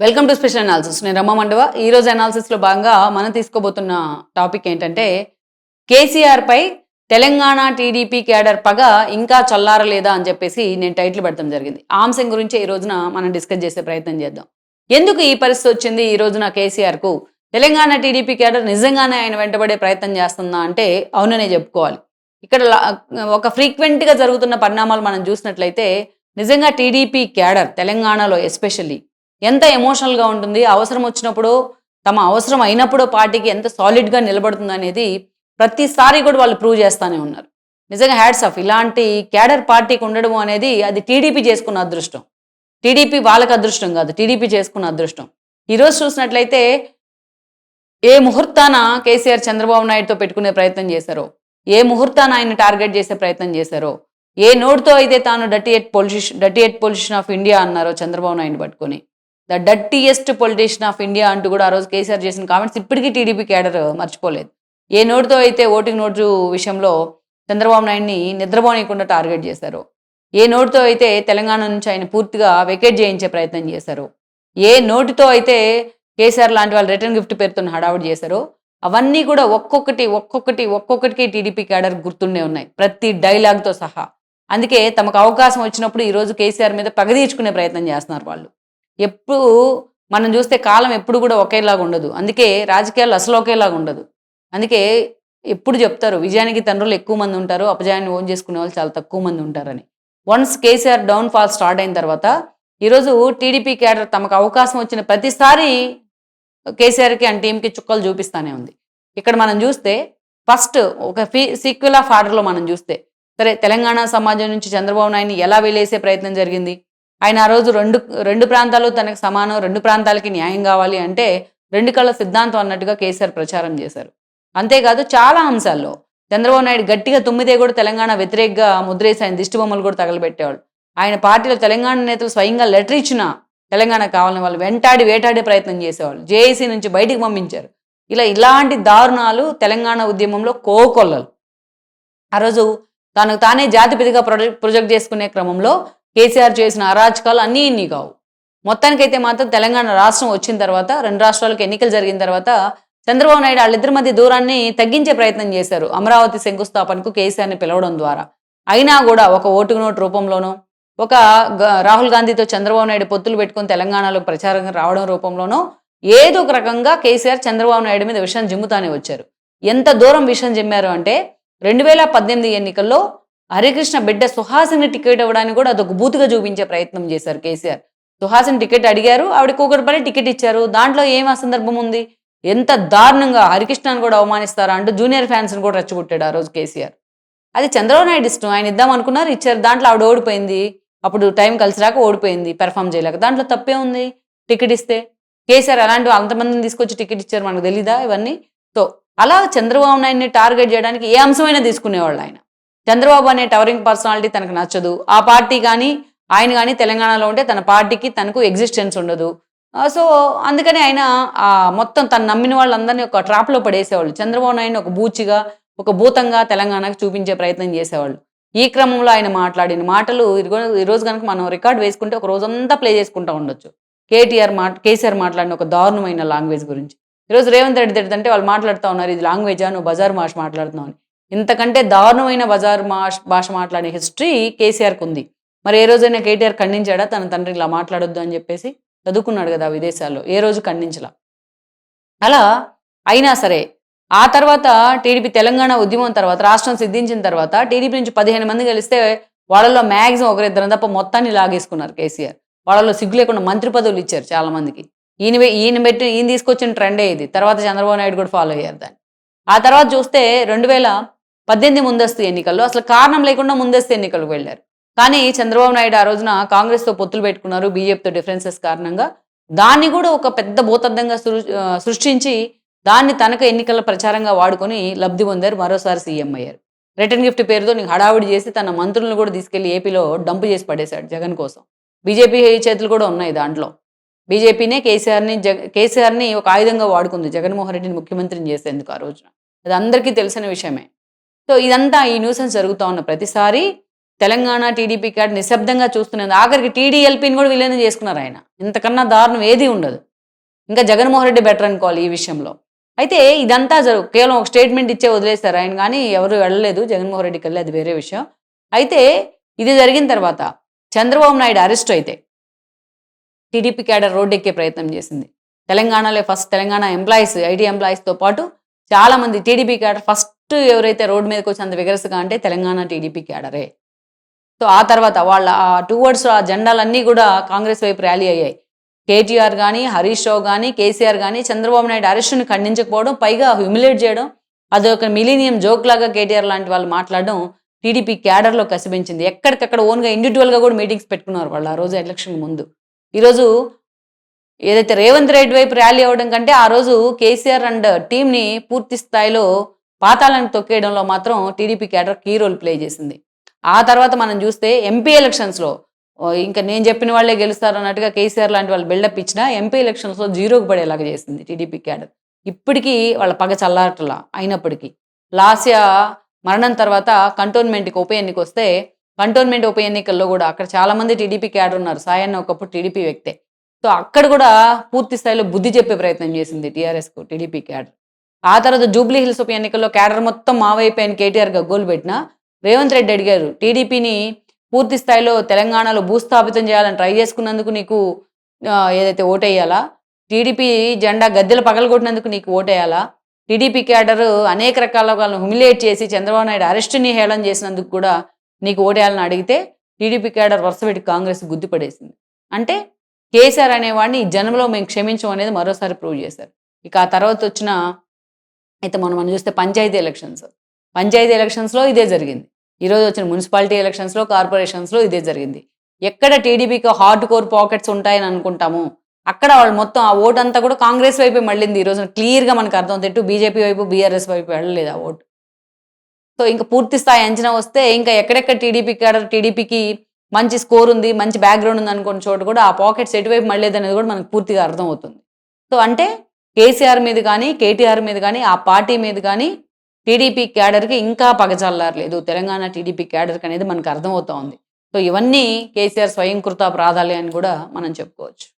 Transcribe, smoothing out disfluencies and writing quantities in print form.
Welcome to special analysis. నేను రమ్మ మండవ. ఈరోజు అనాలిసిస్లో భాగంగా మనం తీసుకోబోతున్న టాపిక్ ఏంటంటే కేసీఆర్పై తెలంగాణ టీడీపీ క్యాడర్ పగ ఇంకా చల్లారలేదా అని చెప్పేసి నేను టైటిల్ పెడతాం జరిగింది. ఆ అంశం గురించి ఈ రోజున మనం డిస్కస్ చేసే ప్రయత్నం చేద్దాం. ఎందుకు ఈ పరిస్థితి వచ్చింది ఈ రోజున కేసీఆర్కు? తెలంగాణ టీడీపీ క్యాడర్ నిజంగానే ఆయన వెంటబడే ప్రయత్నం చేస్తుందా అంటే అవుననే చెప్పుకోవాలి. ఇక్కడ ఒక ఫ్రీక్వెంట్గా జరుగుతున్న పరిణామాలు మనం చూసినట్లయితే నిజంగా టీడీపీ క్యాడర్ తెలంగాణలో ఎస్పెషల్లీ ఎంత ఎమోషనల్గా ఉంటుంది, అవసరం వచ్చినప్పుడు తమ అవసరం అయినప్పుడు పార్టీకి ఎంత సాలిడ్గా నిలబడుతుంది అనేది ప్రతిసారి కూడా వాళ్ళు ప్రూవ్ చేస్తూనే ఉన్నారు. నిజంగా హ్యాట్స్ ఆఫ్. ఇలాంటి క్యాడర్ పార్టీకి ఉండడం అనేది అది టీడీపీ చేసుకున్న అదృష్టం. టీడీపీ వాళ్ళకి అదృష్టం కాదు, టీడీపీ చేసుకున్న అదృష్టం. ఈరోజు చూసినట్లయితే ఏ ముహూర్తాన కేసీఆర్ చంద్రబాబు నాయుడుతో పెట్టుకునే ప్రయత్నం చేశారో, ఏ ముహూర్తాన ఆయన టార్గెట్ చేసే ప్రయత్నం చేశారో, ఏ నోటుతో అయితే తాను dirty at politician of India అన్నారో చంద్రబాబు నాయుడు పట్టుకొని, the dirtiest politician of India అంటూ కూడా ఆ రోజు కేసీఆర్ చేసిన కామెంట్స్ ఇప్పటికీ టీడీపీ క్యాడర్ మర్చిపోలేదు. ఏ నోటుతో అయితే ఓటింగ్ నోటు విషయంలో చంద్రబాబు నాయుడిని నిద్రపోనీయకుండా టార్గెట్ చేశారో, ఏ నోటుతో అయితే తెలంగాణ నుంచి ఆయన పూర్తిగా వెకేట్ చేయించే ప్రయత్నం చేశారో, ఏ నోటితో అయితే కేసీఆర్ లాంటి వాళ్ళు రిటర్న్ గిఫ్ట్ పేరుతో హడావుడి చేశారో, అవన్నీ కూడా ఒక్కొక్కటికి టీడీపీ క్యాడర్ గుర్తుండే ఉన్నాయి, ప్రతి డైలాగ్తో సహా. అందుకే తమకు అవకాశం వచ్చినప్పుడు ఈరోజు కేసీఆర్ మీద పగ తీర్చుకునే ప్రయత్నం చేస్తున్నారు వాళ్ళు. ఎప్పుడు మనం చూస్తే కాలం ఎప్పుడు కూడా ఒకేలాగా ఉండదు. అందుకే రాజకీయాలు అసలు ఒకేలాగా ఉండదు. అందుకే ఎప్పుడు చెప్తారు విజయానికి తండ్రులు ఎక్కువ మంది ఉంటారు, అపజయాన్ని ఓన్ చేసుకునే వాళ్ళు చాలా తక్కువ మంది ఉంటారని. Once KCR down fall start అయిన తర్వాత ఈరోజు టీడీపీ క్యాడర్ తమకు అవకాశం వచ్చిన ప్రతిసారి కేసీఆర్కి అండ్ టీంకి చుక్కలు చూపిస్తానే ఉంది. ఇక్కడ మనం చూస్తే ఫస్ట్ ఒక సీక్వెల్ ఆఫ్ ఆర్డర్లో మనం చూస్తే సరే తెలంగాణ సమాజం నుంచి చంద్రబాబు నాయుడిని ఎలా వెలేసే ప్రయత్నం జరిగింది. ఆయన ఆ రోజు రెండు ప్రాంతాలు తనకు సమానం, రెండు ప్రాంతాలకి న్యాయం కావాలి అంటే రెండు కళ్ళ సిద్ధాంతం అన్నట్టుగా కేసీఆర్ ప్రచారం చేశారు. అంతేకాదు చాలా అంశాల్లో చంద్రబాబు నాయుడు గట్టిగా తుమ్మితే కూడా తెలంగాణ వ్యతిరేకంగా ముద్రేసి ఆయన దిష్టి బొమ్మలు కూడా తగలబెట్టేవాళ్ళు. ఆయన పార్టీలో తెలంగాణ నేతలు స్వయంగా లెటర్ ఇచ్చిన తెలంగాణ కావాలని వాళ్ళు వేటాడే ప్రయత్నం చేసేవాళ్ళు. జేఏసీ నుంచి బయటికి పంపించారు. ఇలాంటి దారుణాలు తెలంగాణ ఉద్యమంలో కోకొల్లలు. ఆ రోజు తనకు తానే జాతిపిదిగా ప్రొజెక్ట్ చేసుకునే క్రమంలో కేసీఆర్ చేసిన అరాచకాలు అన్నీ ఇన్ని కావు. మొత్తానికైతే మాత్రం తెలంగాణ రాష్ట్రం వచ్చిన తర్వాత, రెండు రాష్ట్రాలకు ఎన్నికలు జరిగిన తర్వాత చంద్రబాబు నాయుడు వాళ్ళిద్దరి మధ్య దూరాన్ని తగ్గించే ప్రయత్నం చేశారు అమరావతి శంకుస్థాపనకు కేసీఆర్ని పిలవడం ద్వారా. అయినా కూడా ఒక ఓటు నోటు రూపంలోనో, ఒక రాహుల్ గాంధీతో చంద్రబాబు నాయుడు పొత్తులు పెట్టుకుని తెలంగాణలో ప్రచారం రావడం రూపంలోనో ఏదో ఒక రకంగా కేసీఆర్ చంద్రబాబు నాయుడు మీద విషయం జిమ్ముతానే వచ్చారు. ఎంత దూరం విషయం జిమ్మారు అంటే 2018 ఎన్నికల్లో హరికృష్ణ బిడ్డ సుహాసిని టికెట్ ఇవ్వడానికి కూడా అదొక బూతుగా చూపించే ప్రయత్నం చేశారు కేసీఆర్. సుహాసిని టికెట్ అడిగారు, ఆవిడ కూకట్పల్లి టికెట్ ఇచ్చారు. దాంట్లో ఏం అసందర్భం ఉంది? ఎంత దారుణంగా హరికృష్ణను కూడా అవమానిస్తారా అంటూ జూనియర్ ఫ్యాన్స్ని కూడా రెచ్చగొట్టాడు ఆ రోజు కేసీఆర్. అది చంద్రబాబు నాయుడు ఇష్టం, ఆయన ఇద్దాం అనుకున్నారు, ఇచ్చారు. దాంట్లో ఆవిడ ఓడిపోయింది, అప్పుడు టైం కలిసి రాక ఓడిపోయింది, పెర్ఫామ్ చేయలేక. దాంట్లో తప్పే ఉంది టికెట్ ఇస్తే? కేసీఆర్ అలాంటి అంతమందిని తీసుకొచ్చి టికెట్ ఇచ్చారు, మనకు తెలీదా ఇవన్నీ? సో అలా చంద్రబాబు నాయుడిని టార్గెట్ చేయడానికి ఏ అంశమైనా తీసుకునేవాళ్ళు ఆయన. చంద్రబాబు అనే టవరింగ్ పర్సనాలిటీ తనకు నచ్చదు, ఆ పార్టీ కానీ ఆయన కానీ తెలంగాణలో ఉంటే తన పార్టీకి తనకు ఎగ్జిస్టెన్స్ ఉండదు. సో అందుకని ఆయన మొత్తం తను నమ్మిన వాళ్ళందరినీ ఒక ట్రాప్లో పడేసేవాళ్ళు. చంద్రబాబు నాయుడిని ఒక బూచిగా, ఒక భూతంగా తెలంగాణకు చూపించే ప్రయత్నం చేసేవాళ్ళు. ఈ క్రమంలో ఆయన మాట్లాడిన మాటలు ఈరోజు కనుక మనం రికార్డ్ వేసుకుంటే ఒక రోజంతా ప్లే చేసుకుంటూ ఉండొచ్చు. కేసీఆర్ మాట్లాడిన ఒక దారుణమైన లాంగ్వేజ్ గురించి. ఈరోజు రేవంత్ రెడ్డి తిడుతుంటే వాళ్ళు మాట్లాడుతూ ఉన్నారు, ఇది లాంగ్వేజా, నువ్వు బజార్ భాష మాట్లాడుతున్నావు అని. ఇంతకంటే దారుణమైన బజార్ భాష మాట్లాడే హిస్టరీ కేసీఆర్కి ఉంది. మరి ఏ రోజైనా కేటీఆర్ ఖండించాడా తన తండ్రి ఇలా మాట్లాడొద్దు అని చెప్పేసి? చదువుకున్నాడు కదా విదేశాల్లో, ఏ రోజు ఖండించలా. అలా అయినా సరే ఆ తర్వాత టీడీపీ తెలంగాణ ఉద్యమం తర్వాత, రాష్ట్రం సిద్ధించిన తర్వాత టీడీపీ నుంచి 15 మంది గెలిస్తే వాళ్ళలో మ్యాక్సిమం ఒకరిద్దరు తప్ప మొత్తాన్ని లాగేసుకున్నారు కేసీఆర్. వాళ్ళలో సిగ్గు లేకుండా మంత్రి పదవులు ఇచ్చారు చాలా మందికి. ఈయన తీసుకొచ్చిన ట్రెండే ఇది. తర్వాత చంద్రబాబు నాయుడు కూడా ఫాలో అయ్యారు దాన్ని. ఆ తర్వాత చూస్తే 2018 ముందస్తు ఎన్నికల్లో అసలు కారణం లేకుండా ముందస్తు ఎన్నికలకు వెళ్ళారు. కానీ చంద్రబాబు నాయుడు ఆ రోజున కాంగ్రెస్తో పొత్తులు పెట్టుకున్నారు, బీజేపీతో డిఫరెన్సెస్ కారణంగా. దాన్ని కూడా ఒక పెద్ద భూతద్దంగా సృష్టించి దాన్ని తనకు ఎన్నికల ప్రచారంగా వాడుకొని లబ్ధి పొందారు, మరోసారి సీఎం అయ్యారు. రిటర్న్ గిఫ్ట్ పేరుతో నీకు హడావుడి చేసి తన మంత్రులను కూడా తీసుకెళ్లి ఏపీలో డంపు చేసి పడేశాడు జగన్ కోసం. బీజేపీ చేతులు కూడా ఉన్నాయి దాంట్లో. బీజేపీనే కేసీఆర్ని ఒక ఆయుధంగా వాడుకుంది జగన్మోహన్ రెడ్డిని ముఖ్యమంత్రిని చేసేందుకు ఆ రోజున. అది అందరికీ తెలిసిన విషయమే. సో ఇదంతా ఈ న్యూసెన్స్ జరుగుతూ ఉన్న ప్రతిసారి తెలంగాణ టీడీపీ క్యాడర్ నిశ్శబ్దంగా చూస్తున్నది. ఆఖరికి టీడీఎల్పీని కూడా విలీనం చేసుకున్నారు ఆయన. ఇంతకన్నా దారుణం ఏదీ ఉండదు. ఇంకా జగన్మోహన్ రెడ్డి బెటర్ అనుకోవాలి ఈ విషయంలో. అయితే ఇదంతా కేవలం ఒక స్టేట్మెంట్ ఇచ్చే వదిలేశారు ఆయన, కానీ ఎవరు వెళ్ళలేదు జగన్మోహన్ రెడ్డికి వెళ్ళి, అది వేరే విషయం. అయితే ఇది జరిగిన తర్వాత చంద్రబాబు నాయుడు అరెస్ట్ అయితే టీడీపీ క్యాడర్ రోడ్డెక్కే ప్రయత్నం చేసింది. తెలంగాణలో ఫస్ట్ తెలంగాణ ఎంప్లాయీస్, ఐటీ ఎంప్లాయీస్తో పాటు చాలామంది టీడీపీ క్యాడర్ ఫస్ట్ ఎవరైతే రోడ్డు మీదకి వచ్చి అంత విగరసగా అంటే తెలంగాణ టీడీపీ క్యాడరే. సో ఆ తర్వాత వాళ్ళ టువర్డ్స్ ఆ జెండాలన్నీ కూడా కాంగ్రెస్ వైపు ర్యాలీ అయ్యాయి. కేటీఆర్ కానీ, హరీష్ రావు కానీ, కేసీఆర్ కానీ చంద్రబాబు నాయుడు అరెస్టుని ఖండించకపోవడం, పైగా హ్యూమిలేట్ చేయడం, అదొక మిలీనియం జోక్ లాగా కేటీఆర్ లాంటి వాళ్ళు మాట్లాడడం టీడీపీ క్యాడర్లో కసిపించింది. ఎక్కడికక్కడ ఓన్గా ఇండివిజువల్గా కూడా మీటింగ్స్ పెట్టుకున్నారు వాళ్ళు ఆ రోజు ఎలక్షన్ ముందు. ఈరోజు ఏదైతే రేవంత్ రెడ్డి వైపు ర్యాలీ అవ్వడం కంటే ఆ రోజు కేసీఆర్ అండ్ టీంని పూర్తి స్థాయిలో పాతాళానికి తొక్కేయడంలో మాత్రం TDP cadre key role play చేసింది. ఆ తర్వాత మనం చూస్తే ఎంపీ ఎలక్షన్స్లో ఇంకా నేను చెప్పిన వాళ్ళే గెలుస్తారు అన్నట్టుగా కేసీఆర్ లాంటి వాళ్ళు బిల్డప్ ఇచ్చినా ఎంపీ ఎలక్షన్స్లో జీరోకి పడేలాగా చేసింది టీడీపీ క్యాడర్. ఇప్పటికీ వాళ్ళ పగ చల్లారట్లా. అయినప్పటికీ లాస్య మరణం తర్వాత కంటోన్మెంట్కి ఉప ఎన్నిక వస్తే కంటోన్మెంట్ ఉప ఎన్నికల్లో కూడా అక్కడ చాలామంది టీడీపీ క్యాడర్ ఉన్నారు. సాయన్న ఒకప్పుడు టీడీపీ వ్యక్తే. సో అక్కడ కూడా పూర్తి స్థాయిలో బుద్ధి చెప్పే ప్రయత్నం చేసింది టీఆర్ఎస్కు టీడీపీ క్యాడర్. ఆ తర్వాత జూబ్లీ హిల్స్ ఉప ఎన్నికల్లో క్యాడర్ మొత్తం మావైపోయిన కేటీఆర్ గగ్గోలు పెట్టినా రేవంత్ రెడ్డి అడిగారు, టీడీపీని పూర్తి స్థాయిలో తెలంగాణలో భూస్థాపితం చేయాలని ట్రై చేసుకున్నందుకు నీకు ఏదైతే ఓటేయాలా, టీడీపీ జెండా గద్దెలు పగలగొట్టినందుకు నీకు ఓటేయాలా, టీడీపీ క్యాడర్ అనేక రకాల వాళ్ళని హ్యూమిలేట్ చేసి చంద్రబాబు నాయుడు అరెస్టుని హేళన చేసినందుకు కూడా నీకు ఓటేయాలని అడిగితే టీడీపీ క్యాడర్ వరుసపెట్టి కాంగ్రెస్ గుద్దిపడేసింది. అంటే కేసీఆర్ అనేవాడిని ఈ జన్మలో మేము క్షమించం అనేది మరోసారి ప్రూవ్ చేశారు. ఇక ఆ తర్వాత వచ్చిన అయితే మనం చూస్తే పంచాయతీ ఎలక్షన్స్లో ఇదే జరిగింది. ఈరోజు వచ్చిన మున్సిపాలిటీ ఎలక్షన్స్లో, కార్పొరేషన్స్లో ఇదే జరిగింది. ఎక్కడ టీడీపీకి హార్డ్ కోర్ పాకెట్స్ ఉంటాయని అనుకుంటాము అక్కడ వాళ్ళు మొత్తం ఆ ఓటు అంతా కూడా కాంగ్రెస్ వైపే మళ్ళింది. ఈరోజు క్లియర్గా మనకు అర్థం తెట్టు బీజేపీ వైపు, బీఆర్ఎస్ వైపు వెళ్ళలేదు ఆ ఓటు. సో ఇంకా పూర్తి స్థాయి అంచనా వస్తే ఇంకా ఎక్కడెక్కడ టీడీపీకి మంచి స్కోర్ ఉంది, మంచి బ్యాక్గ్రౌండ్ ఉంది అనుకున్న చోట కూడా ఆ పాకెట్స్ ఎటువైపు మళ్ళలేదు అనేది కూడా మనకు పూర్తిగా అర్థమవుతుంది. సో అంటే కేసీఆర్ మీద కానీ, కేటీఆర్ మీద కానీ, ఆ పార్టీ మీద కానీ టీడీపీ క్యాడర్కి ఇంకా పగజల్లారలేదు తెలంగాణ టీడీపీ క్యాడర్కి అనేది మనకు అర్థమవుతా ఉంది. సో ఇవన్నీ కేసీఆర్ స్వయంకృత ప్రాధాన్యం అని కూడా మనం చెప్పుకోవచ్చు.